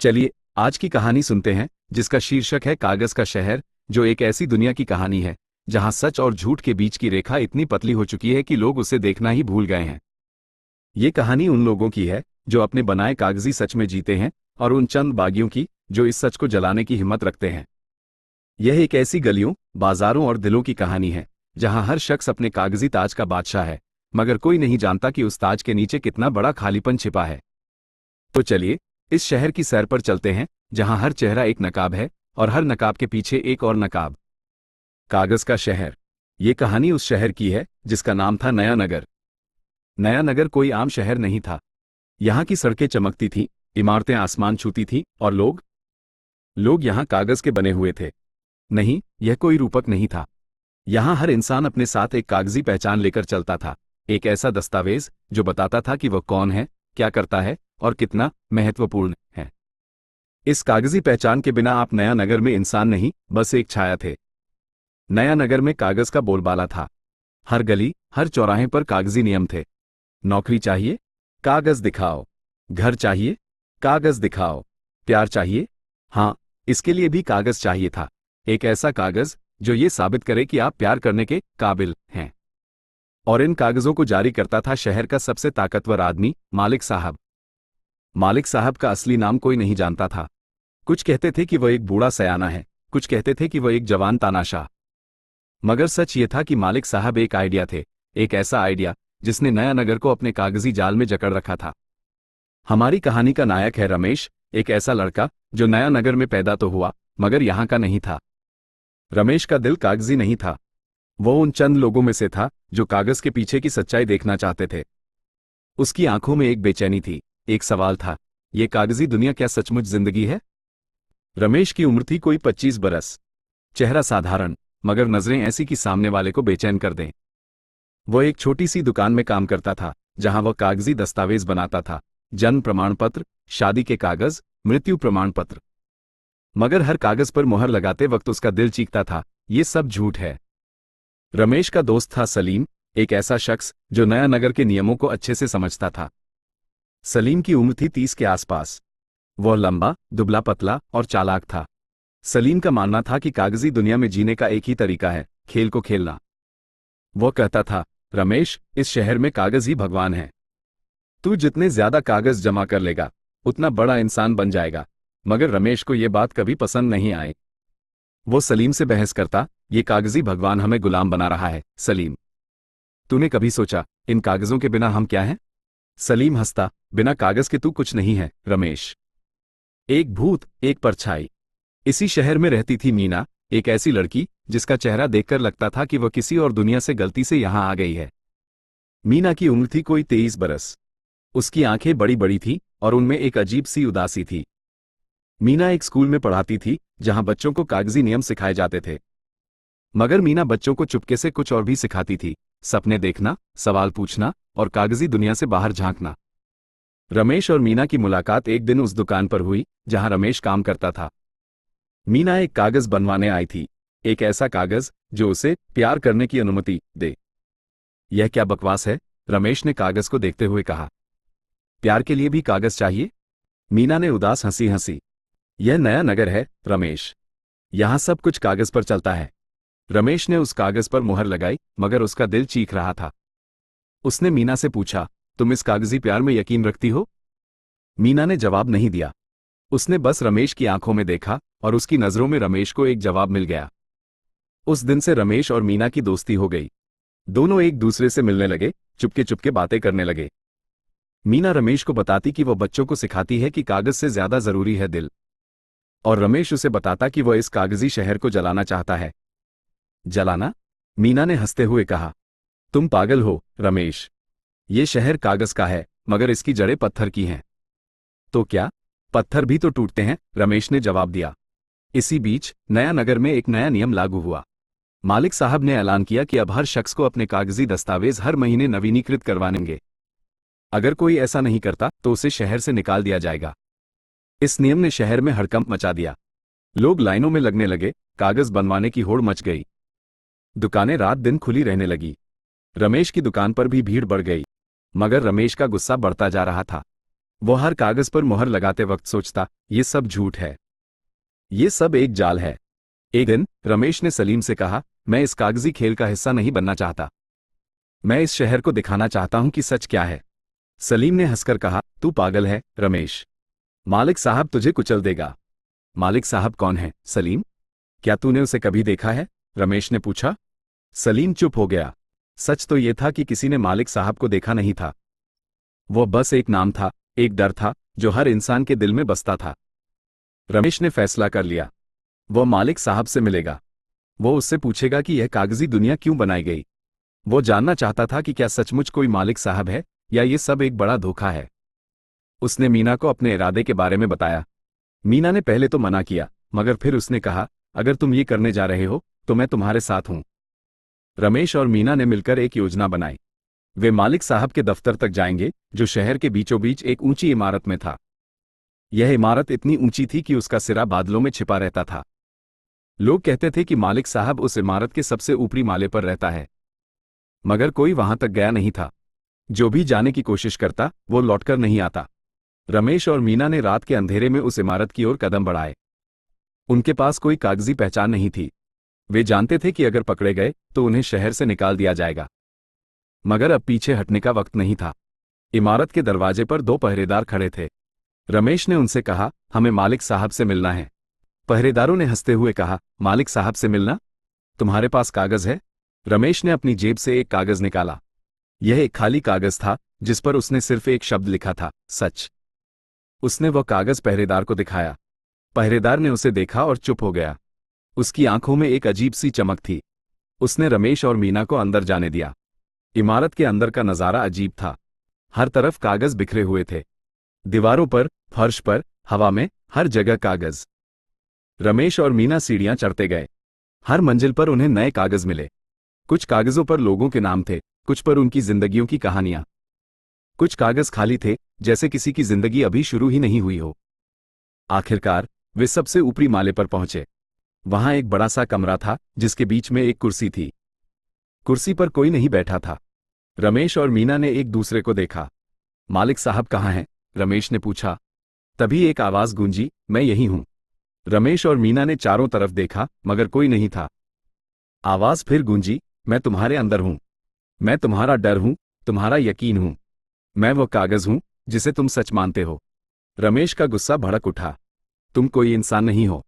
चलिए आज की कहानी सुनते हैं, जिसका शीर्षक है कागज का शहर। जो एक ऐसी दुनिया की कहानी है जहां सच और झूठ के बीच की रेखा इतनी पतली हो चुकी है कि लोग उसे देखना ही भूल गए हैं। ये कहानी उन लोगों की है जो अपने बनाए कागजी सच में जीते हैं, और उन चंद बागियों की जो इस सच को जलाने की हिम्मत रखते हैं। यह एक ऐसी गलियों, बाजारों और दिलों की कहानी है जहां हर शख्स अपने कागजी ताज का बादशाह है, मगर कोई नहीं जानता कि उस ताज के नीचे कितना बड़ा खालीपन छिपा है। तो चलिए इस शहर की सैर पर चलते हैं, जहां हर चेहरा एक नकाब है और हर नकाब के पीछे एक और नकाब। कागज का शहर। ये कहानी उस शहर की है जिसका नाम था नया नगर। नया नगर कोई आम शहर नहीं था। यहाँ की सड़कें चमकती थीं, इमारतें आसमान छूती थीं, और लोग यहाँ कागज के बने हुए थे। नहीं, यह कोई रूपक नहीं था। यहाँ हर इंसान अपने साथ एक कागजी पहचान लेकर चलता था, एक ऐसा दस्तावेज जो बताता था कि वह कौन है, क्या करता है और कितना महत्वपूर्ण है। इस कागजी पहचान के बिना आप नया नगर में इंसान नहीं, बस एक छाया थे। नया नगर में कागज का बोलबाला था। हर गली, हर चौराहे पर कागजी नियम थे। नौकरी चाहिए, कागज दिखाओ। घर चाहिए, कागज दिखाओ। प्यार चाहिए, हाँ, इसके लिए भी कागज चाहिए था। एक ऐसा कागज जो ये साबित करे कि आप प्यार करने के काबिल हैं। और इन कागजों को जारी करता था शहर का सबसे ताकतवर आदमी, मालिक साहब। मालिक साहब का असली नाम कोई नहीं जानता था। कुछ कहते थे कि वह एक बूढ़ा सयाना है, कुछ कहते थे कि वह एक जवान तानाशाह। मगर सच ये था कि मालिक साहब एक आइडिया थे, एक ऐसा आइडिया जिसने नया नगर को अपने कागजी जाल में जकड़ रखा था। हमारी कहानी का नायक है रमेश, एक ऐसा लड़का जो नया नगर में पैदा तो हुआ, मगर यहाँ का नहीं था। रमेश का दिल कागजी नहीं था। वो उन चंद लोगों में से था जो कागज के पीछे की सच्चाई देखना चाहते थे। उसकी आंखों में एक बेचैनी थी, एक सवाल था, ये कागजी दुनिया क्या सचमुच जिंदगी है? रमेश की उम्र थी कोई 25 बरस। चेहरा साधारण, मगर नजरें ऐसी कि सामने वाले को बेचैन कर दें। वह एक छोटी सी दुकान में काम करता था, जहां वह कागजी दस्तावेज बनाता था, जन्म प्रमाण पत्र, शादी के कागज, मृत्यु प्रमाण पत्र। मगर हर कागज पर मुहर लगाते वक्त उसका दिल चीखता था, ये सब झूठ है। रमेश का दोस्त था सलीम, एक ऐसा शख्स जो नया नगर के नियमों को अच्छे से समझता था। सलीम की उम्र थी 30 के आसपास। वह लंबा, दुबला पतला और चालाक था। सलीम का मानना था कि कागजी दुनिया में जीने का एक ही तरीका है, खेल को खेलना। वह कहता था, रमेश, इस शहर में कागज ही भगवान है। तू जितने ज्यादा कागज जमा कर लेगा, उतना बड़ा इंसान बन जाएगा। मगर रमेश को यह बात कभी पसंद नहीं आई। वो सलीम से बहस करता, ये कागजी भगवान हमें गुलाम बना रहा है। सलीम, तूने कभी सोचा इन कागजों के बिना हम क्या हैं? सलीम हंसता, बिना कागज के तू कुछ नहीं है रमेश। एक भूत, एक परछाई। इसी शहर में रहती थी मीना, एक ऐसी लड़की जिसका चेहरा देखकर लगता था कि वह किसी और दुनिया से गलती से यहां आ गई है। मीना की उम्र थी कोई 23 बरस। उसकी आंखें बड़ी बड़ी थीं और उनमें एक अजीब सी उदासी थी। मीना एक स्कूल में पढ़ाती थी जहां बच्चों को कागजी नियम सिखाए जाते थे। मगर मीना बच्चों को चुपके से कुछ और भी सिखाती थी, सपने देखना, सवाल पूछना और कागजी दुनिया से बाहर झांकना। रमेश और मीना की मुलाकात एक दिन उस दुकान पर हुई जहां रमेश काम करता था। मीना एक कागज बनवाने आई थी, एक ऐसा कागज जो उसे प्यार करने की अनुमति दे। यह क्या बकवास है? रमेश ने कागज को देखते हुए कहा। प्यार के लिए भी कागज चाहिए? मीना ने उदास हंसी हंसी। यह नया नगर है रमेश, यहां सब कुछ कागज पर चलता है। रमेश ने उस कागज पर मुहर लगाई, मगर उसका दिल चीख रहा था। उसने मीना से पूछा, तुम इस कागजी प्यार में यकीन रखती हो? मीना ने जवाब नहीं दिया। उसने बस रमेश की आंखों में देखा, और उसकी नजरों में रमेश को एक जवाब मिल गया। उस दिन से रमेश और मीना की दोस्ती हो गई। दोनों एक दूसरे से मिलने लगे, चुपके चुपके बातें करने लगे। मीना रमेश को बताती कि वह बच्चों को सिखाती है कि कागज से ज्यादा जरूरी है दिल, और रमेश उसे बताता कि वह इस कागजी शहर को जलाना चाहता है। जलाना? मीना ने हंसते हुए कहा, तुम पागल हो रमेश। ये शहर कागज का है, मगर इसकी जड़ें पत्थर की हैं। तो क्या? पत्थर भी तो टूटते हैं, रमेश ने जवाब दिया। इसी बीच नया नगर में एक नया नियम लागू हुआ। मालिक साहब ने ऐलान किया कि अब हर शख्स को अपने कागजी दस्तावेज हर महीने नवीनीकृत करवाएंगे। अगर कोई ऐसा नहीं करता तो उसे शहर से निकाल दिया जाएगा। इस नियम ने शहर में हड़कंप मचा दिया। लोग लाइनों में लगने लगे, कागज बनवाने की होड़ मच गई। दुकानें रात दिन खुली रहने लगी। रमेश की दुकान पर भी भीड़ बढ़ गई, मगर रमेश का गुस्सा बढ़ता जा रहा था। वो हर कागज पर मुहर लगाते वक्त सोचता, ये सब झूठ है, ये सब एक जाल है। एक दिन रमेश ने सलीम से कहा, मैं इस कागजी खेल का हिस्सा नहीं बनना चाहता। मैं इस शहर को दिखाना चाहता हूं कि सच क्या है। सलीम ने हंसकर कहा, तू पागल है रमेश, मालिक साहब तुझे कुचल देगा। मालिक साहब कौन है सलीम? क्या तूने उसे कभी देखा है? रमेश ने पूछा। सलीम चुप हो गया। सच तो यह था कि किसी ने मालिक साहब को देखा नहीं था। वो बस एक नाम था, एक डर था जो हर इंसान के दिल में बसता था। रमेश ने फैसला कर लिया, वो मालिक साहब से मिलेगा। वो उससे पूछेगा कि यह कागजी दुनिया क्यों बनाई गई। वो जानना चाहता था कि क्या सचमुच कोई मालिक साहब है या ये सब एक बड़ा धोखा है। उसने मीना को अपने इरादे के बारे में बताया। मीना ने पहले तो मना किया, मगर फिर उसने कहा, अगर तुम ये करने जा रहे हो तो मैं तुम्हारे साथ हूं। रमेश और मीना ने मिलकर एक योजना बनाई। वे मालिक साहब के दफ्तर तक जाएंगे, जो शहर के बीचों बीच एक ऊंची इमारत में था। यह इमारत इतनी ऊंची थी कि उसका सिरा बादलों में छिपा रहता था। लोग कहते थे कि मालिक साहब उस इमारत के सबसे ऊपरी माले पर रहता है, मगर कोई वहां तक गया नहीं था। जो भी जाने की कोशिश करता वो लौटकर नहीं आता। रमेश और मीना ने रात के अंधेरे में उस इमारत की ओर कदम बढ़ाए। उनके पास कोई कागजी पहचान नहीं थी। वे जानते थे कि अगर पकड़े गए तो उन्हें शहर से निकाल दिया जाएगा, मगर अब पीछे हटने का वक्त नहीं था। इमारत के दरवाजे पर 2 पहरेदार खड़े थे। रमेश ने उनसे कहा, हमें मालिक साहब से मिलना है। पहरेदारों ने हंसते हुए कहा, मालिक साहब से मिलना? तुम्हारे पास कागज है? रमेश ने अपनी जेब से एक कागज निकाला। यह एक खाली कागज था जिस पर उसने सिर्फ एक शब्द लिखा था, सच। उसने वह कागज पहरेदार को दिखाया। पहरेदार ने उसे देखा और चुप हो गया। उसकी आंखों में एक अजीब सी चमक थी। उसने रमेश और मीना को अंदर जाने दिया। इमारत के अंदर का नजारा अजीब था। हर तरफ कागज बिखरे हुए थे, दीवारों पर, फर्श पर, हवा में, हर जगह कागज। रमेश और मीना सीढ़ियां चढ़ते गए। हर मंजिल पर उन्हें नए कागज मिले। कुछ कागजों पर लोगों के नाम थे, कुछ पर उनकी जिंदगियों की कहानियां। कुछ कागज खाली थे, जैसे किसी की जिंदगी अभी शुरू ही नहीं हुई हो। आखिरकार वे सबसे ऊपरी माले पर पहुंचे। वहां एक बड़ा सा कमरा था जिसके बीच में एक कुर्सी थी। कुर्सी पर कोई नहीं बैठा था। रमेश और मीना ने एक दूसरे को देखा। मालिक साहब कहाँ हैं? रमेश ने पूछा। तभी एक आवाज गूंजी, मैं यही हूं। रमेश और मीना ने चारों तरफ देखा, मगर कोई नहीं था। आवाज फिर गूंजी, मैं तुम्हारे अंदर हूं। मैं तुम्हारा डर हूं, तुम्हारा यकीन हूं। मैं वो कागज हूं जिसे तुम सच मानते हो। रमेश का गुस्सा भड़क उठा। तुम कोई इंसान नहीं हो,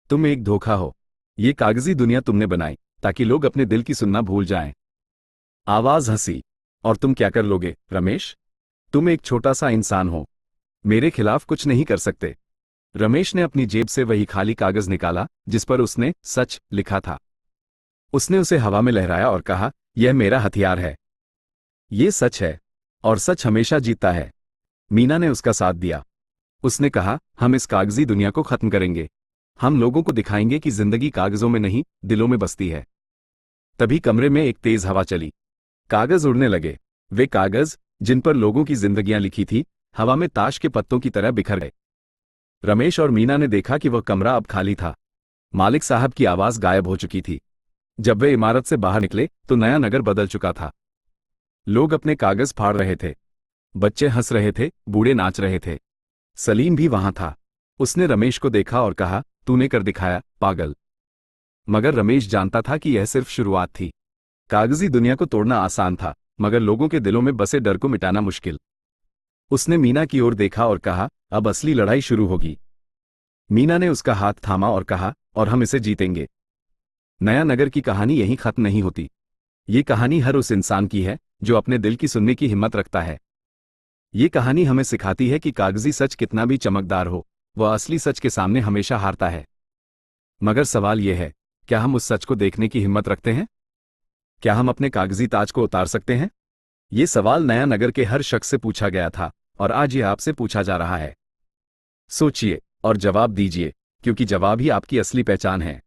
तुम एक धोखा हो। ये कागजी दुनिया तुमने बनाई ताकि लोग अपने दिल की सुनना भूल जाएं। आवाज हंसी, और तुम क्या कर लोगे रमेश? तुम एक छोटा सा इंसान हो, मेरे खिलाफ कुछ नहीं कर सकते। रमेश ने अपनी जेब से वही खाली कागज निकाला जिस पर उसने सच लिखा था। उसने उसे हवा में लहराया और कहा, यह मेरा हथियार है। ये सच है, और सच हमेशा जीतता है। मीना ने उसका साथ दिया। उसने कहा, हम इस कागजी दुनिया को खत्म करेंगे। हम लोगों को दिखाएंगे कि जिंदगी कागजों में नहीं, दिलों में बसती है। तभी कमरे में एक तेज हवा चली। कागज उड़ने लगे। वे कागज जिन पर लोगों की जिंदगियां लिखी थी, हवा में ताश के पत्तों की तरह बिखर गए। रमेश और मीना ने देखा कि वह कमरा अब खाली था। मालिक साहब की आवाज गायब हो चुकी थी। जब वे इमारत से बाहर निकले तो नया नगर बदल चुका था। लोग अपने कागज फाड़ रहे थे, बच्चे हंस रहे थे, बूढ़े नाच रहे थे। सलीम भी वहां था। उसने रमेश को देखा और कहा, तूने कर दिखाया पागल। मगर रमेश जानता था कि यह सिर्फ शुरुआत थी। कागजी दुनिया को तोड़ना आसान था, मगर लोगों के दिलों में बसे डर को मिटाना मुश्किल। उसने मीना की ओर देखा और कहा, अब असली लड़ाई शुरू होगी। मीना ने उसका हाथ थामा और कहा, और हम इसे जीतेंगे। नया नगर की कहानी यहीं खत्म नहीं होती। ये कहानी हर उस इंसान की है जो अपने दिल की सुनने की हिम्मत रखता है। ये कहानी हमें सिखाती है कि कागजी सच कितना भी चमकदार हो, वह असली सच के सामने हमेशा हारता है। मगर सवाल यह है, क्या हम उस सच को देखने की हिम्मत रखते हैं? क्या हम अपने कागजी ताज को उतार सकते हैं? ये सवाल नया नगर के हर शख्स से पूछा गया था, और आज ये आपसे पूछा जा रहा है। सोचिए और जवाब दीजिए, क्योंकि जवाब ही आपकी असली पहचान है।